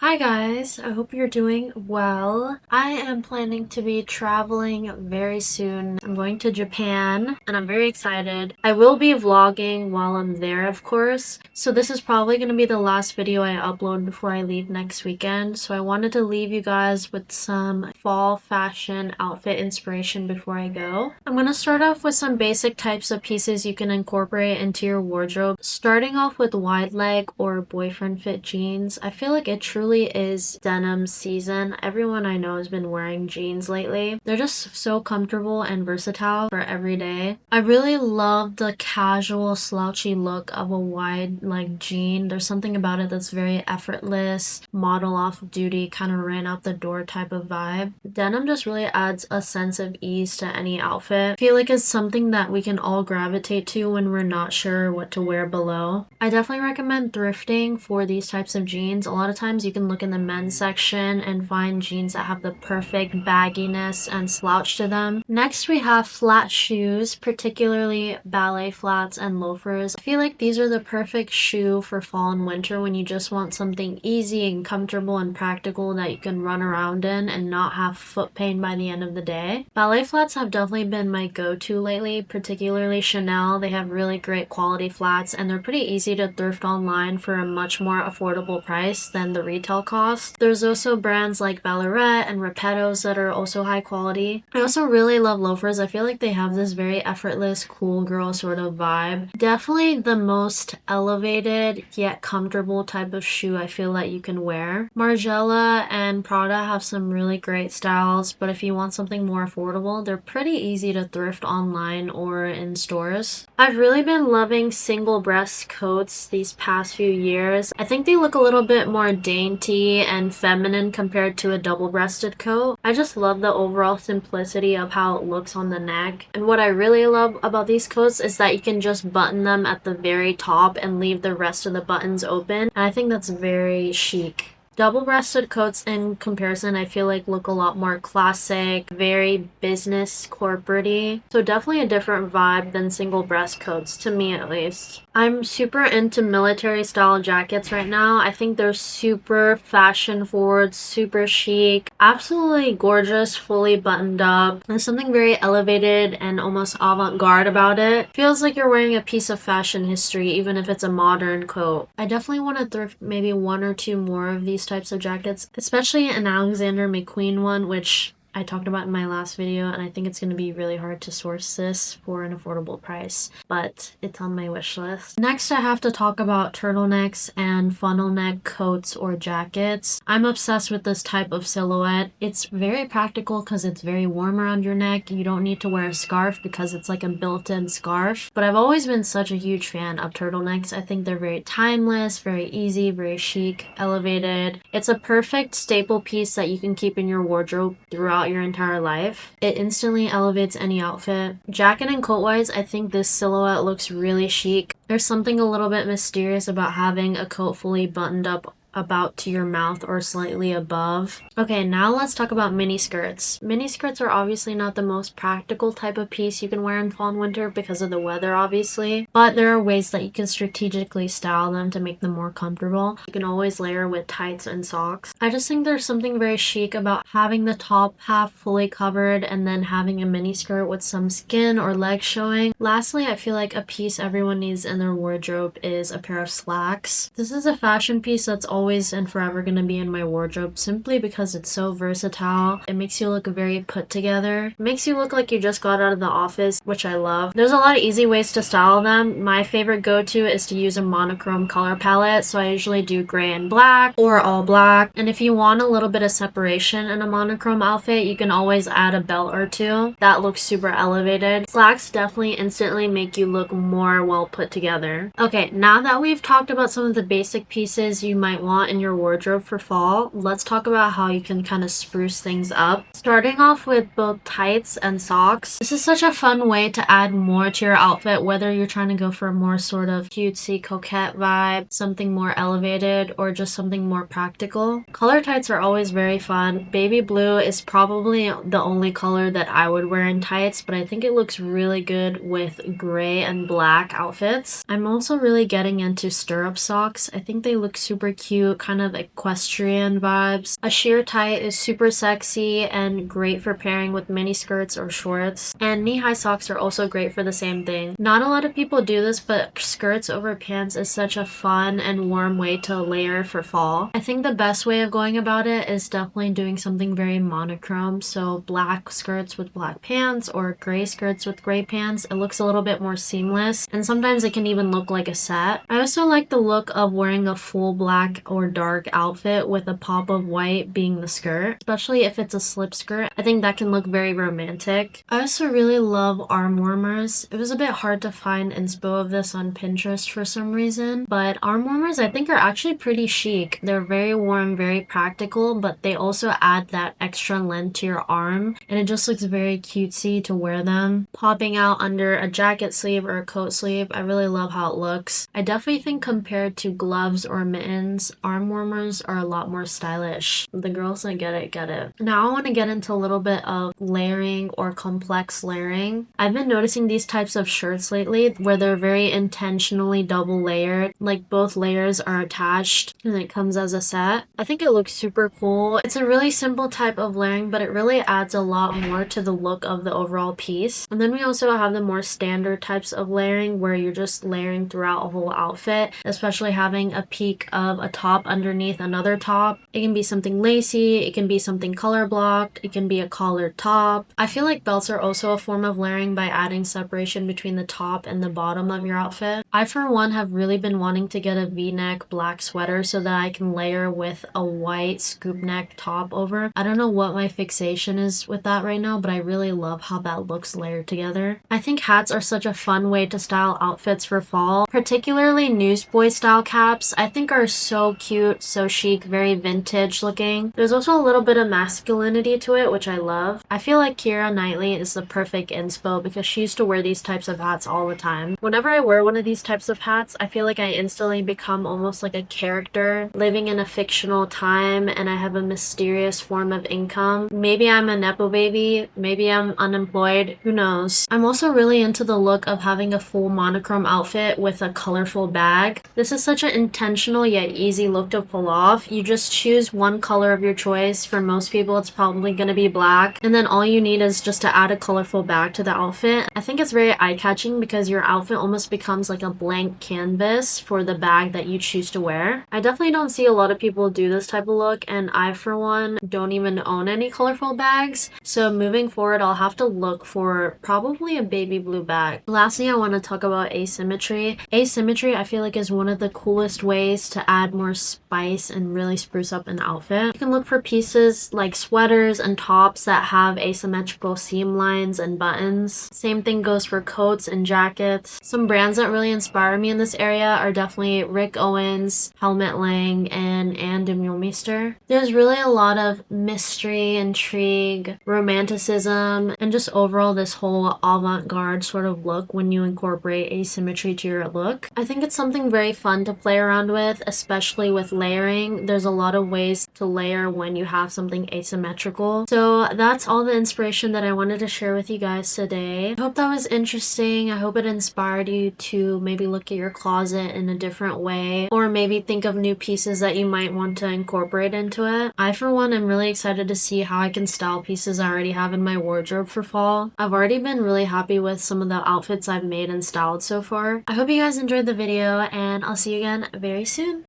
Hi guys, I hope you're doing well. I am planning to be traveling very soon. I'm going to Japan and I'm very excited. I will be vlogging while I'm there, of course. So this is probably going to be the last video I upload before I leave next weekend. So I wanted to leave you guys with some fall fashion outfit inspiration before I go. I'm going to start off with some basic types of pieces you can incorporate into your wardrobe. Starting off with wide leg or boyfriend fit jeans. I feel like it truly is denim season. Everyone I know has been wearing jeans lately. They're just so comfortable and versatile for every day. I really love the casual slouchy look of a wide leg jean. There's something about it that's very effortless, model off duty, kind of ran out the door type of vibe. Denim just really adds a sense of ease to any outfit. I feel like it's something that we can all gravitate to when we're not sure what to wear below. I definitely recommend thrifting for these types of jeans. A lot of times you can look in the men's section and find jeans that have the perfect bagginess and slouch to them. Next we have flat shoes, particularly ballet flats and loafers. I feel like these are the perfect shoe for fall and winter when you just want something easy and comfortable and practical that you can run around in and not have foot pain by the end of the day. Ballet flats have definitely been my go-to lately, particularly Chanel. They have really great quality flats and they're pretty easy to thrift online for a much more affordable price than the retail cost. There's also brands like Ballarat and Repettos that are also high quality. I also really love loafers. I feel like they have this very effortless, cool girl sort of vibe. Definitely the most elevated yet comfortable type of shoe I feel that you can wear. Margiela and Prada have some really great styles, but if you want something more affordable, they're pretty easy to thrift online or in stores. I've really been loving single breast coats these past few years. I think they look a little bit more dainty and feminine compared to a double-breasted coat. I just love the overall simplicity of how it looks on the neck. And what I really love about these coats is that you can just button them at the very top and leave the rest of the buttons open. And I think that's very chic. Double-breasted coats in comparison I feel like look a lot more classic, very business corporate-y. So definitely a different vibe than single breast coats, to me at least. I'm super into military style jackets right now. I think they're super fashion forward, super chic, absolutely gorgeous, fully buttoned up. There's something very elevated and almost avant-garde about it. Feels like you're wearing a piece of fashion history even if it's a modern coat. I definitely want to thrift maybe one or two more of these types of jackets, especially an Alexander McQueen one, which I talked about in my last video, and I think it's going to be really hard to source this for an affordable price, but it's on my wish list. Next, I have to talk about turtlenecks and funnel neck coats or jackets. I'm obsessed with this type of silhouette. It's very practical because it's very warm around your neck. You don't need to wear a scarf because it's like a built-in scarf, but I've always been such a huge fan of turtlenecks. I think they're very timeless, very easy, very chic, elevated. It's a perfect staple piece that you can keep in your wardrobe throughout your entire life. It instantly elevates any outfit. Jacket and coat wise, I think this silhouette looks really chic. There's something a little bit mysterious about having a coat fully buttoned up about to your mouth or slightly above. Okay, now let's talk about mini skirts. Mini skirts are obviously not the most practical type of piece you can wear in fall and winter because of the weather, obviously, but there are ways that you can strategically style them to make them more comfortable. You can always layer with tights and socks. I just think there's something very chic about having the top half fully covered and then having a mini skirt with some skin or legs showing. Lastly, I feel like a piece everyone needs in their wardrobe is a pair of slacks. This is a fashion piece that's always and forever going to be in my wardrobe simply because it's so versatile. It makes you look very put together. It makes you look like you just got out of the office, which I love. There's a lot of easy ways to style them. My favorite go-to is to use a monochrome color palette, so I usually do gray and black or all black. And if you want a little bit of separation in a monochrome outfit, you can always add a belt or two. That looks super elevated. Slacks definitely instantly make you look more well put together. Okay, now that we've talked about some of the basic pieces you might want in your wardrobe for fall, let's talk about how you can kind of spruce things up. Starting off with both tights and socks. This is such a fun way to add more to your outfit, whether you're trying to go for a more sort of cutesy coquette vibe, something more elevated, or just something more practical. Color tights are always very fun. Baby blue is probably the only color that I would wear in tights, but I think it looks really good with gray and black outfits. I'm also really getting into stirrup socks. I think they look super cute cute, kind of equestrian vibes. A sheer tight is super sexy and great for pairing with mini skirts or shorts. And knee-high socks are also great for the same thing. Not a lot of people do this, but skirts over pants is such a fun and warm way to layer for fall. I think the best way of going about it is definitely doing something very monochrome. So black skirts with black pants or gray skirts with gray pants. It looks a little bit more seamless, and sometimes it can even look like a set. I also like the look of wearing a full black or dark outfit with a pop of white being the skirt, especially if it's a slip skirt. I think that can look very romantic. I also really love arm warmers. It was a bit hard to find inspo of this on Pinterest for some reason, but arm warmers I think are actually pretty chic. They're very warm, very practical, but they also add that extra length to your arm, and it just looks very cutesy to wear them. Popping out under a jacket sleeve or a coat sleeve, I really love how it looks. I definitely think compared to gloves or mittens, arm warmers are a lot more stylish. The girls that get it, get it. Now I want to get into a little bit of layering or complex layering. I've been noticing these types of shirts lately where they're very intentionally double layered, like both layers are attached and it comes as a set. I think it looks super cool. It's a really simple type of layering, but it really adds a lot more to the look of the overall piece. And then we also have the more standard types of layering where you're just layering throughout a whole outfit, especially having a peak of a top underneath another top. It can be something lacy, it can be something color blocked, it can be a collared top. I feel like belts are also a form of layering by adding separation between the top and the bottom of your outfit. I for one have really been wanting to get a v-neck black sweater so that I can layer with a white scoop neck top over. I don't know what my fixation is with that right now, but I really love how that looks layered together. I think hats are such a fun way to style outfits for fall, particularly newsboy style caps. I think are so cute, so chic, very vintage looking. There's also a little bit of masculinity to it, which I love. I feel like Keira Knightley is the perfect inspo because she used to wear these types of hats all the time. Whenever I wear one of these types of hats, I feel like I instantly become almost like a character living in a fictional time, and I have a mysterious form of income. Maybe I'm a nepo baby, maybe I'm unemployed, who knows. I'm also really into the look of having a full monochrome outfit with a colorful bag. This is such an intentional yet easy look to pull off. You just choose one color of your choice. For most people it's probably going to be black, and then all you need is just to add a colorful bag to the outfit. I think it's very eye-catching because your outfit almost becomes like a blank canvas for the bag that you choose to wear. I definitely don't see a lot of people do this type of look, and I for one don't even own any colorful bags, so moving forward I'll have to look for probably a baby blue bag. Lastly, I want to talk about asymmetry. Asymmetry I feel like is one of the coolest ways to add more spice and really spruce up an outfit. You can look for pieces like sweaters and tops that have asymmetrical seam lines and buttons. Same thing goes for coats and jackets. Some brands that really inspire me in this area are definitely Rick Owens, Helmut Lang, and Ann Demeulemeester. There's really a lot of mystery, intrigue, romanticism, and just overall this whole avant-garde sort of look when you incorporate asymmetry to your look. I think it's something very fun to play around with, especially with layering. There's a lot of ways to layer when you have something asymmetrical. So that's all the inspiration that I wanted to share with you guys today. I hope that was interesting. I hope it inspired you to maybe look at your closet in a different way, or maybe think of new pieces that you might want to incorporate into it. I for one am really excited to see how I can style pieces I already have in my wardrobe for fall. I've already been really happy with some of the outfits I've made and styled so far. I hope you guys enjoyed the video, and I'll see you again very soon.